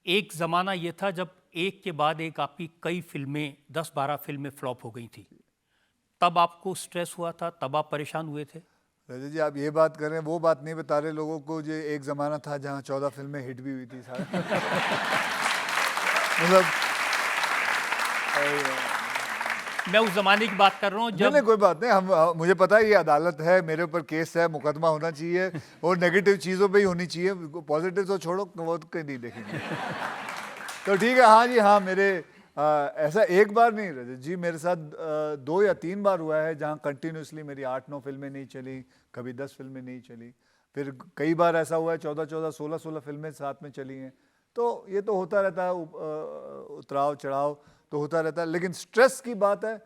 एक ज़माना ये था जब एक के बाद एक आपकी कई फिल्में 10-12 फिल्में फ्लॉप हो गई थी। तब आपको स्ट्रेस हुआ था, तब आप परेशान हुए थे? रजत जी, आप ये बात कर रहे हैं, वो बात नहीं बता रहे लोगों को। जो एक ज़माना था जहाँ 14 फिल्में हिट भी हुई थी सारा मतलब मैं उस ज़माने की बात कर रहा हूँ नहीं, जब कोई बात नहीं। मुझे पता है ये अदालत है, मेरे ऊपर केस है, मुकदमा होना चाहिए और नेगेटिव चीज़ों पे ही होनी चाहिए। पॉजिटिव तो छोड़ो, वो तो कहीं नहीं देखेंगे तो ठीक है। हाँ जी, हाँ, मेरे ऐसा एक बार नहीं रजत जी, मेरे साथ 2 या 3 बार हुआ है जहाँ कंटिन्यूसली मेरी 8-9 फिल्में नहीं चली, कभी 10 फिल्में नहीं चली। फिर कई बार ऐसा हुआ है 14-14, 16-16 फिल्में साथ में चली हैं। तो ये तो होता रहता है, उतराव चढ़ाव तो होता रहता है। लेकिन स्ट्रेस की बात है,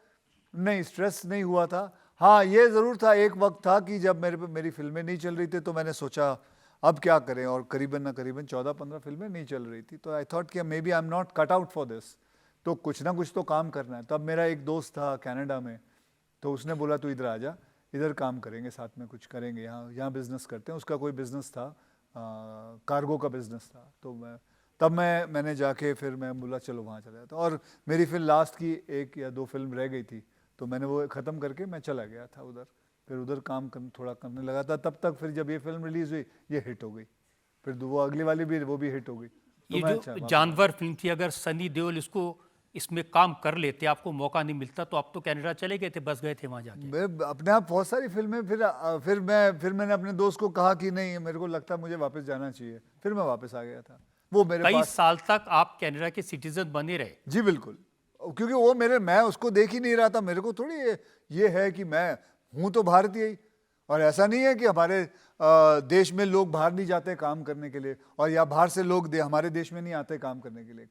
नहीं, स्ट्रेस नहीं हुआ था। हाँ, ये ज़रूर था, एक वक्त था कि जब मेरी फिल्में नहीं चल रही थी तो मैंने सोचा अब क्या करें, और करीबन ना करीबन 14-15 फिल्में नहीं चल रही थी। तो आई थॉट कि maybe I am not cut out for this, तो कुछ ना कुछ तो काम करना है। तब मेरा एक दोस्त था कनाडा में, तो उसने बोला तू इधर आ जा, इधर काम करेंगे, साथ में कुछ करेंगे, यहाँ बिज़नेस करते हैं। उसका कोई बिज़नेस था, कार्गो का बिज़नेस था। तो मैंने जाके फिर मैं बोला चलो वहाँ चला जाता। और मेरी फिर लास्ट की 1 या 2 फिल्म रह गई थी, तो मैंने वो ख़त्म करके मैं चला गया था उधर। फिर उधर काम थोड़ा करने लगा था। तब तक फिर जब ये फिल्म रिलीज़ हुई, ये हिट हो गई। फिर वो अगली वाली भी, वो भी हिट हो गई। तो ये मैं जो जानवर फिल्म थी, अगर सनी देओल इसमें काम कर लेते, आपको मौका नहीं मिलता, तो आप तो कनाडा चले गए थे, बस गए थे वहाँ जाके। मैं अपने आप बहुत सारी फिल्में, फिर मैंने अपने दोस्त को कहा कि नहीं, मेरे को लगता है मुझे वापस जाना चाहिए। फिर मैं वापस आ गया था। वो मेरे कई पास साल तक आप कनाडा के सिटीजन बने रहे। जी बिल्कुल, क्योंकि वो मैं उसको देख ही नहीं रहा था। मेरे को थोड़ी ये है कि मैं हूँ तो भारतीय ही, और ऐसा नहीं है कि हमारे देश में लोग बाहर नहीं जाते काम करने के लिए, और या बाहर से लोग हमारे देश में नहीं आते काम करने के लिए।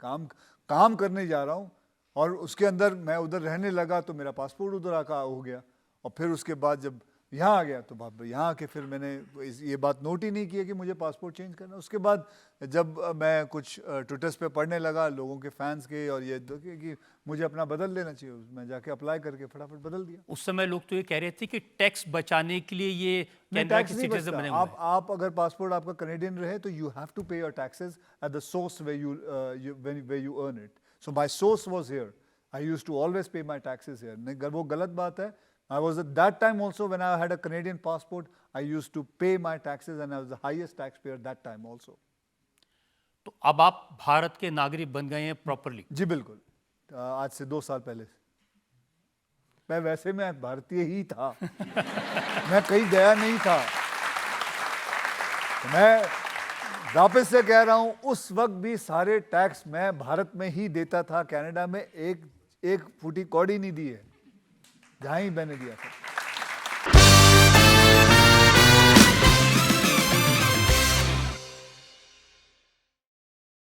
काम करने जा रहा हूँ, और उसके अंदर मैं उधर रहने लगा तो मेरा पासपोर्ट उधर आका हो गया। और फिर उसके बाद जब यहाँ आ गया, तो यहाँ आके फिर मैंने ये बात नोट ही नहीं की है कि मुझे पासपोर्ट चेंज करना। उसके बाद जब मैं कुछ ट्विटर्स पे पढ़ने लगा लोगों के फैंस के, और ये कि मुझे अपना बदल लेना चाहिए, मैं जाके अप्लाई करके फटाफट बदल दिया। उस समय लोग तो ये कह रहे थे कि टैक्स बचाने के लिए ये नहीं, कनाडा टैक्स के नहीं सिटीजन बचता। बने हुए हैं। आप अगर पासपोर्ट आपका कनेडियन रहे तो you have to pay your taxes at the source way you earn it. So my source was here, I used to always pay my taxes here. नहीं, वो गलत बात है। I was at that time also, when I had a Canadian passport, I used to pay my taxes, and I was the highest taxpayer that time also. तो अब आप भारत के नागरिक बन गए हैं प्रॉपरली? जी बिल्कुल, आज से 2 साल पहले से। मैं भारतीय ही था मैं कहीं गया नहीं था। मैं वापस से कह रहा हूं, उस वक्त भी सारे टैक्स मैं भारत में ही देता था। कनाडा में एक फूटी कौड़ी नहीं दी है, जहां ही मैंने दिया था।